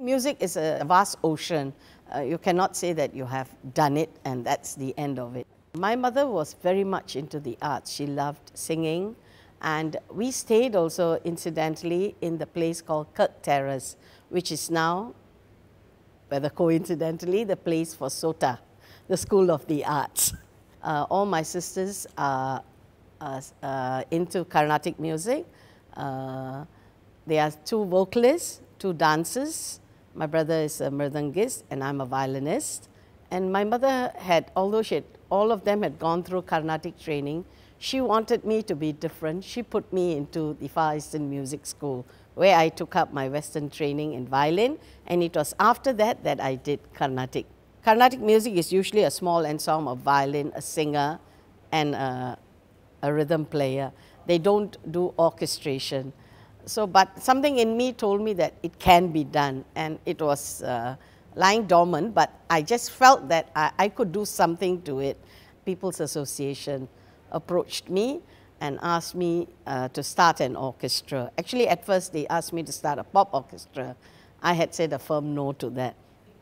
Music is a vast ocean. You cannot say that you have done it and that's the end of it. My mother was very much into the arts. She loved singing, and we stayed also incidentally in the place called Kirk Terrace, which is now, whether coincidentally, the place for SOTA, the School of the Arts. All my sisters are into Carnatic music. There are two vocalists, two dancers. My brother is a mridangist and I'm a violinist. And my mother had, although all of them had gone through Carnatic training, she wanted me to be different. She put me into the Far Eastern Music School, where I took up my Western training in violin, and it was after that that I did Carnatic. Carnatic music is usually a small ensemble of violin, a singer, and a rhythm player. They don't do orchestration. So, but something in me told me that it can be done, and it was lying dormant, but I just felt that I could do something to it. People's Association approached me and asked me to start an orchestra. Actually, at first they asked me to start a pop orchestra. I had said a firm no to that.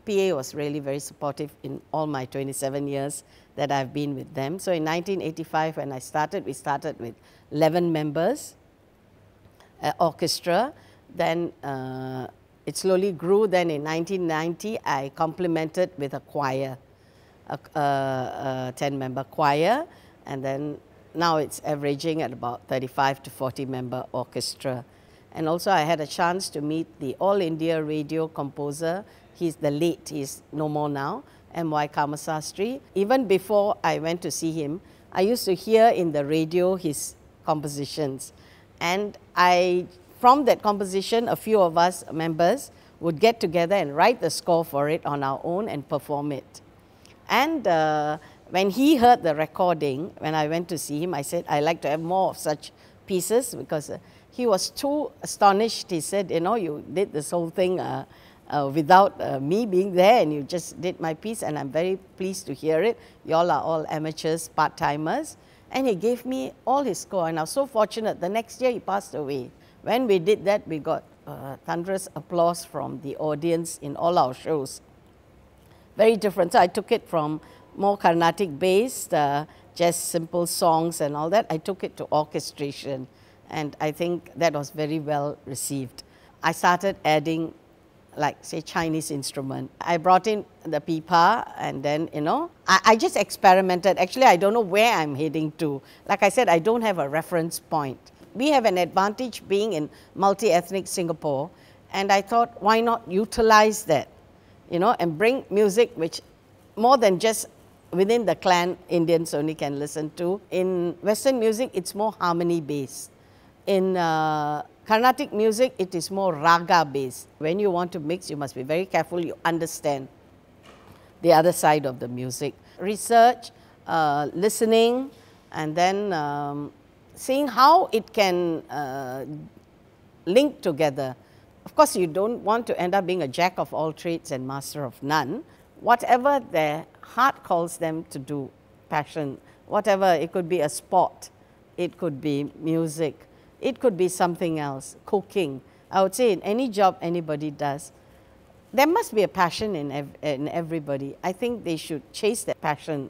PA was really very supportive in all my 27 years that I've been with them. So in 1985 when I started, we started with 11 members. Orchestra, then it slowly grew. Then in 1990 I complemented with a choir, a 10-member choir, and then now it's averaging at about 35 to 40-member orchestra. And also I had a chance to meet the All India radio composer. He's the late, he's no more now, M.Y. Kamasastri. Even before I went to see him, I used to hear in the radio his compositions. And from that composition, a few of us members would get together and write the score for it on our own and perform it. And when he heard the recording, when I went to see him, I said, I'd like to have more of such pieces, because he was too astonished. He said, you know, you did this whole thing without me being there, and you just did my piece, and I'm very pleased to hear it. You all are all amateurs, part-timers. And he gave me all his score, and I was so fortunate. The next year he passed away. When we did that, we got thunderous applause from the audience in all our shows. Very different. So I took it from more Carnatic based, just simple songs and all that. I took it to orchestration, and I think that was very well received. I started adding, like, say, Chinese instrument. I brought in the pipa, and then, you know, I just experimented. Actually, I don't know where I'm heading to. Like I said, I don't have a reference point. We have an advantage being in multi-ethnic Singapore, and I thought, why not utilize that, you know, and bring music which more than just within the clan Indians only can listen to. In Western music, it's more harmony based. In Carnatic music, it is more raga based. When you want to mix, you must be very careful, you understand the other side of the music. Research, listening, and then seeing how it can link together. Of course, you don't want to end up being a jack of all trades and master of none. Whatever their heart calls them to do, passion, whatever, it could be a sport, it could be music, it could be something else, cooking. I would say in any job anybody does, there must be a passion in everybody. I think they should chase that passion.